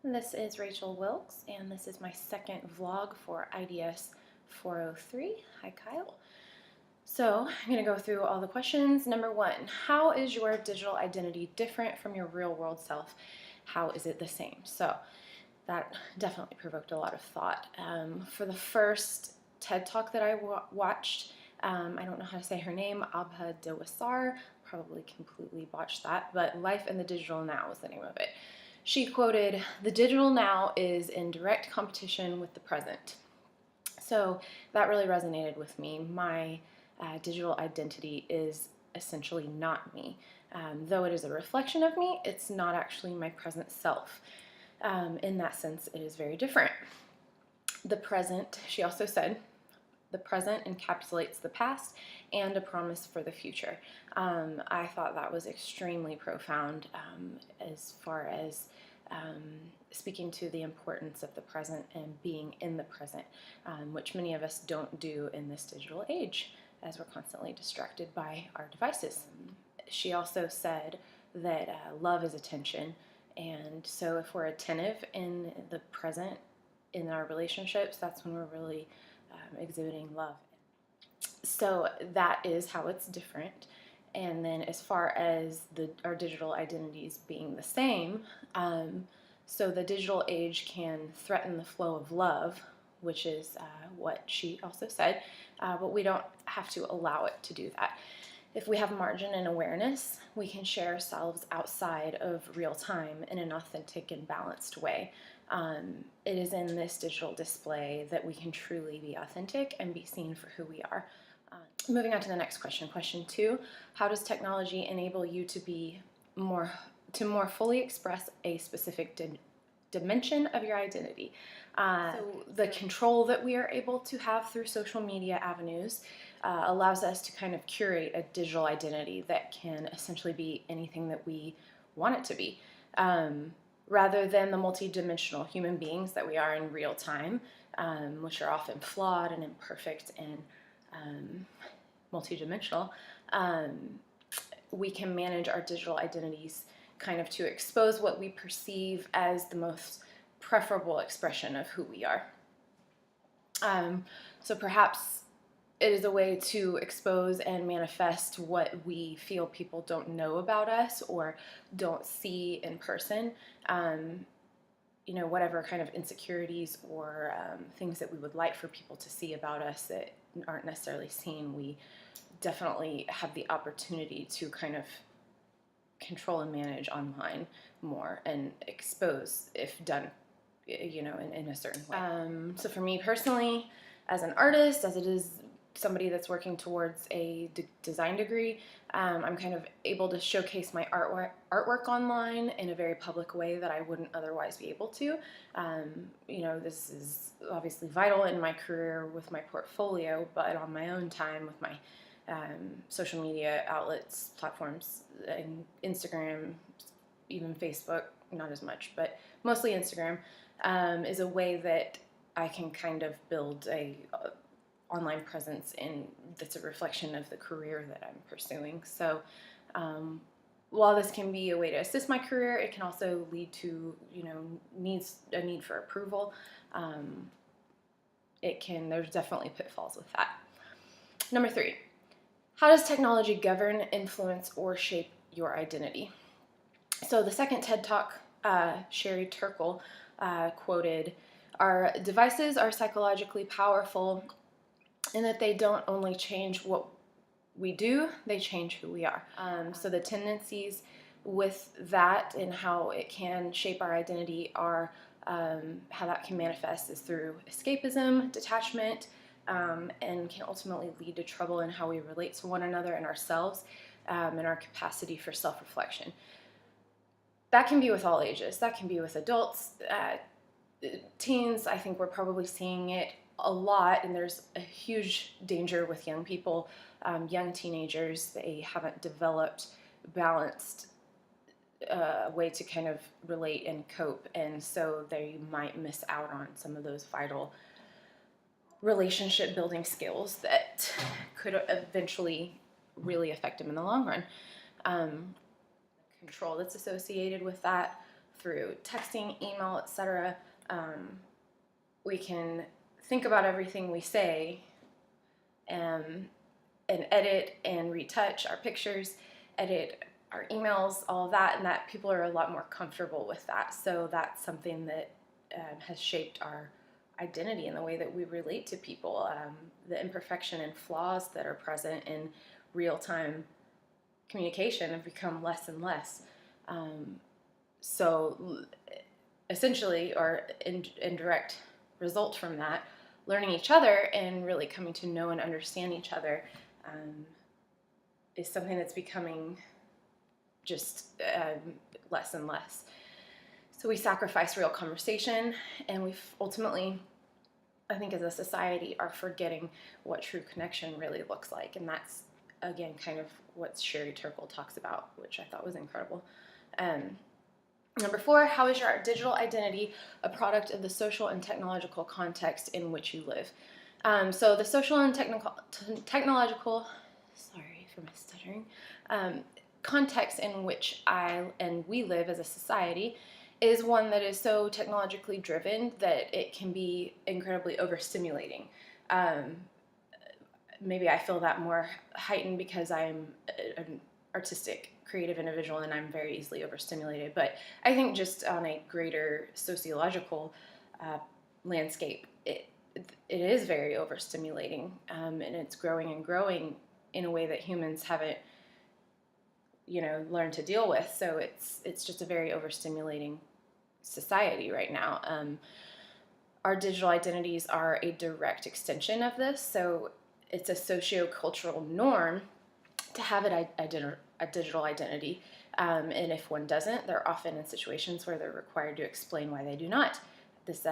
This is Rachel Wilkes, and this is my second vlog for IDS 403. Hi, Kyle. So I'm going to go through all the questions. Number one, how is your digital identity different from your real world self? How is it the same? So that definitely provoked a lot of thought. For the first TED Talk that I watched, I don't know how to say her name, Abha Dewasar, probably completely botched that, but Life in the Digital Now is the name of it. She quoted, "The digital now is in direct competition with the present." So that really resonated with me. My digital identity is essentially not me. Though it is a reflection of me, it's not actually my present self. In that sense, it is very different. The present, she also said, the present encapsulates the past and a promise for the future. I thought that was extremely profound as far as speaking to the importance of the present and being in the present, which many of us don't do in this digital age as we're constantly distracted by our devices. She also said that love is attention, and so if we're attentive in the present in our relationships, that's when we're really exhibiting love. So that is how it's different. And then as far as our digital identities being the same, so the digital age can threaten the flow of love, which is what she also said, but we don't have to allow it to do that. If we have margin and awareness, we can share ourselves outside of real time in an authentic and balanced way. It is in this digital display that we can truly be authentic and be seen for who we are. Moving on to the next question. Question 2, how does technology enable you to more fully express a specific dimension of your identity? So the control that we are able to have through social media avenues allows us to kind of curate a digital identity that can essentially be anything that we want it to be, rather than the multidimensional human beings that we are in real time, which are often flawed and imperfect and multidimensional. We can manage our digital identities kind of to expose what we perceive as the most preferable expression of who we are. So perhaps it is a way to expose and manifest what we feel people don't know about us or don't see in person. Whatever kind of insecurities or things that we would like for people to see about us that aren't necessarily seen, we definitely have the opportunity to kind of control and manage online more and expose if done, in a certain way. So for me personally, as an artist, as it is somebody that's working towards a design degree, I'm kind of able to showcase my artwork online in a very public way that I wouldn't otherwise be able to. This is obviously vital in my career with my portfolio, but on my own time with my social media outlets, platforms, and Instagram, even Facebook, not as much, but mostly Instagram, is a way that I can kind of build a online presence that's a reflection of the career that I'm pursuing. So while this can be a way to assist my career, it can also lead to a need for approval. There's definitely pitfalls with that. Number 3, how does technology govern, influence, or shape your identity? So the second TED Talk, Sherry Turkle quoted, "Our devices are psychologically powerful in that they don't only change what we do, they change who we are." So the tendencies with that and how it can shape our identity are how that can manifest is through escapism, detachment, and can ultimately lead to trouble in how we relate to one another and ourselves, and our capacity for self-reflection. That can be with all ages. That can be with adults, teens. I think we're probably seeing it a lot, and there's a huge danger with young people, young teenagers. They haven't developed balanced way to kind of relate and cope, and so they might miss out on some of those vital relationship building skills that could eventually really affect them in the long run. Control that's associated with that through texting, email, etc. We can think about everything we say and edit and retouch our pictures, edit our emails, all of that, and that people are a lot more comfortable with that. So that's something that has shaped our identity and the way that we relate to people. The imperfection and flaws that are present in real-time communication have become less and less. So essentially, or in direct result from that, learning each other and really coming to know and understand each other is something that's becoming just less and less. So we sacrifice real conversation, and we ultimately, I think as a society, are forgetting what true connection really looks like. And that's, again, kind of what Sherry Turkle talks about, which I thought was incredible. Number 4, how is your digital identity a product of the social and technological context in which you live? So the social and technological, sorry for my stuttering, context in which I and we live as a society is one that is so technologically driven that it can be incredibly overstimulating. Maybe I feel that more heightened because I'm an artistic, creative individual and I'm very easily overstimulated. But I think just on a greater sociological landscape, it is very overstimulating, and it's growing and growing in a way that humans haven't, learned to deal with. So it's just a very overstimulating society right now. Our digital identities are a direct extension of this. So it's a socio-cultural norm to have a digital identity. And if one doesn't, they're often in situations where they're required to explain why they do not. This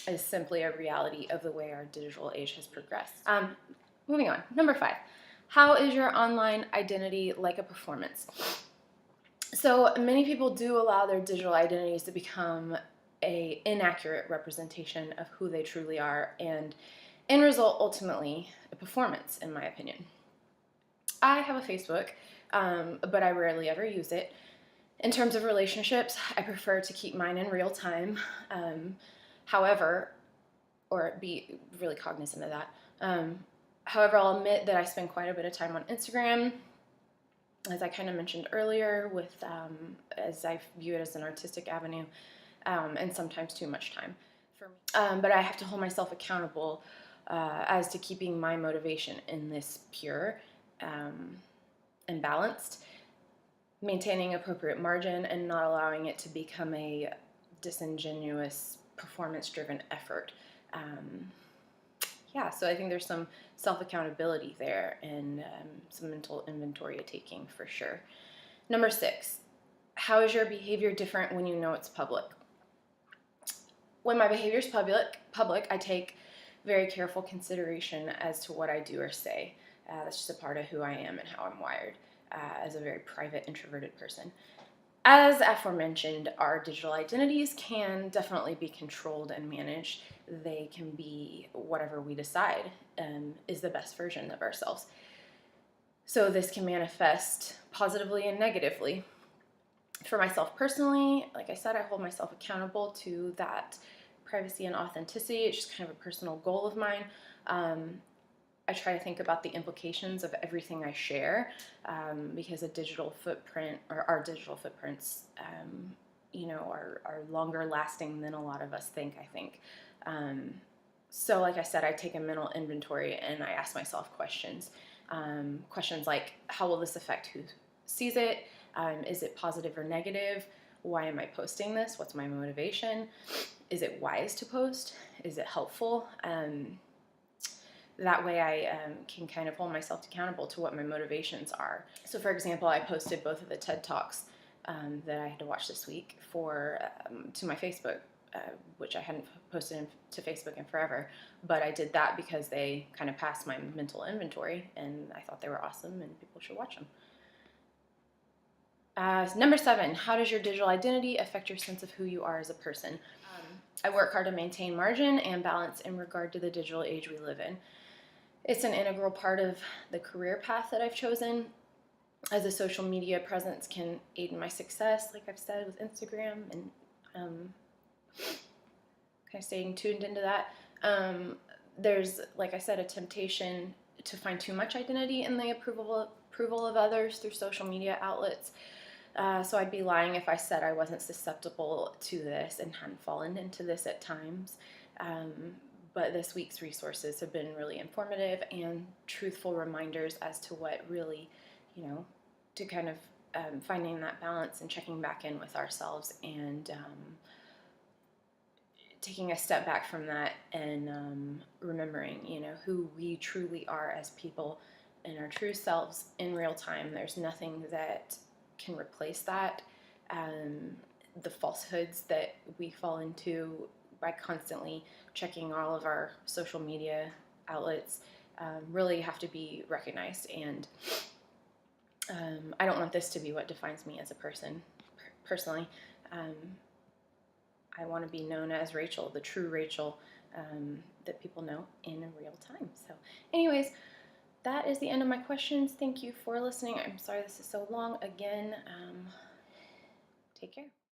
is simply a reality of the way our digital age has progressed. Moving on. Number 5. How is your online identity like a performance? So many people do allow their digital identities to become an inaccurate representation of who they truly are, and end result, ultimately, a performance, in my opinion. I have a Facebook, but I rarely ever use it. In terms of relationships, I prefer to keep mine in real time. However, or be really cognizant of that. However, I'll admit that I spend quite a bit of time on Instagram, as I kind of mentioned earlier, with as I view it as an artistic avenue, and sometimes too much time for me. But I have to hold myself accountable as to keeping my motivation in this pure and balanced, maintaining appropriate margin and not allowing it to become a disingenuous, performance-driven effort. So I think there's some self-accountability there and some mental inventory taking for sure. Number 6, how is your behavior different when you know it's public? When my behavior is public, I take very careful consideration as to what I do or say. That's just a part of who I am and how I'm wired as a very private, introverted person. As aforementioned, our digital identities can definitely be controlled and managed. They can be whatever we decide is the best version of ourselves. So this can manifest positively and negatively. For myself personally, like I said, I hold myself accountable to that privacy and authenticity. It's just kind of a personal goal of mine. I try to think about the implications of everything I share, because a digital footprint, or our digital footprints, are longer lasting than a lot of us think, I think. So like I said, I take a mental inventory and I ask myself questions. Questions like, how will this affect who sees it? Is it positive or negative? Why am I posting this? What's my motivation? Is it wise to post? Is it helpful? That way I can kind of hold myself accountable to what my motivations are. So for example, I posted both of the TED Talks that I had to watch this week to my Facebook, which I hadn't posted to Facebook in forever, but I did that because they kind of passed my mental inventory and I thought they were awesome and people should watch them. Number 7, how does your digital identity affect your sense of who you are as a person? I work hard to maintain margin and balance in regard to the digital age we live in. It's an integral part of the career path that I've chosen. as a social media presence can aid in my success, like I've said with Instagram, and kind of staying tuned into that. There's, like I said, a temptation to find too much identity in the approval of others through social media outlets. So I'd be lying if I said I wasn't susceptible to this and hadn't fallen into this at times. But this week's resources have been really informative and truthful reminders as to what really, to kind of finding that balance and checking back in with ourselves, and taking a step back from that, and remembering, who we truly are as people and our true selves in real time. There's nothing that can replace that. The falsehoods that we fall into by constantly checking all of our social media outlets really have to be recognized. And I don't want this to be what defines me as a person, personally. I want to be known as Rachel, the true Rachel that people know in real time. So anyways, that is the end of my questions. Thank you for listening. I'm sorry this is so long. Again, take care.